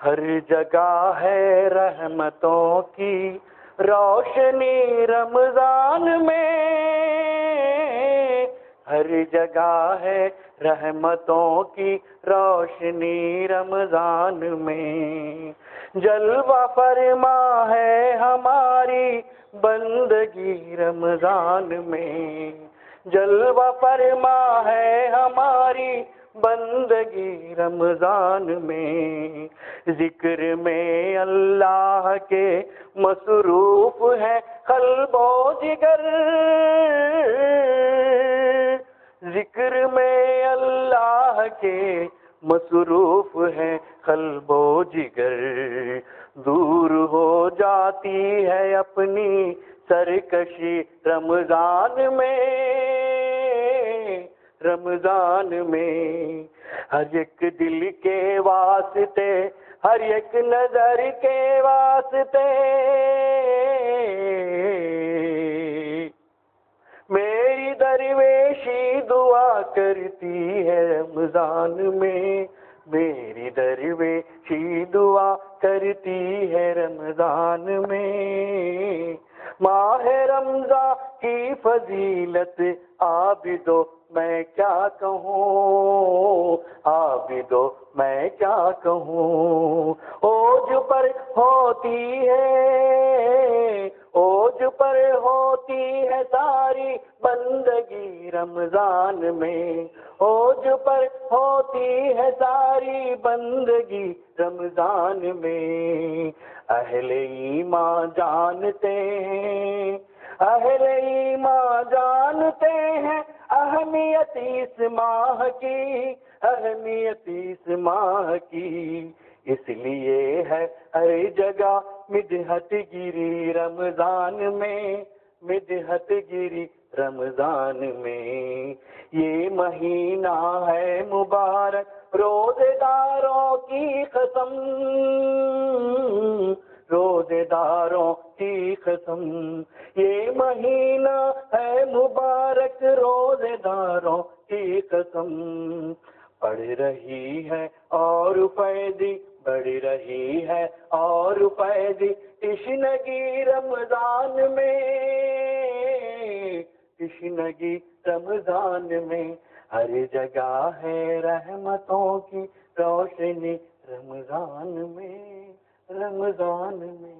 ہر جگہ ہے رحمتوں کی روشنی رمضان میں، ہر جگہ ہے رحمتوں کی روشنی رمضان میں، جلوہ فرما ہے ہماری بندگی رمضان میں، جلوہ فرما ہے ہماری بندگی رمضان میں، ذکر میں اللہ کے مصروف ہے قلب و جگر، ذکر میں اللہ کے مصروف ہے قلب و جگر، دور ہو جاتی ہے اپنی سرکشی رمضان میں، رمضان میں، ہر ایک دل کے واسطے، ہر ایک نظر کے واسطے، میری درویشی دعا کرتی ہے رمضان میں، میری درویشی دعا کرتی ہے رمضان میں، ماہ رمضان کی فضیلت عابدو میں کیا کہوں، عابدو میں کیا کہوں، اوج پر ہوتی ہے، اوج پر ہوتی ہے ساری بندگی رمضان میں، اوج پر ہوتی ہے ساری بندگی رمضان میں، اہل ایمان جانتے ہیں، اہل ایمان جانتے ہیں اہمیت اس ماہ کی، اہمیت اس ماہ کی، اس لیے ہے ہر جگہ مدحت گیری رمضان میں، مدحت گیری رمضان میں، یہ مہینہ ہے مبارک روزے داروں کی قسم، روزے داروں کی قسم، یہ مہینہ ہے مبارک روزے داروں کی قسم، بڑھ رہی ہے اور فیضی بڑھ رہی ہے اور فیضی تشنگی رمضان میں، تشنگی رمضان میں، ہر جگہ ہے رحمتوں کی روشنی رمضان میں، رمضان میں۔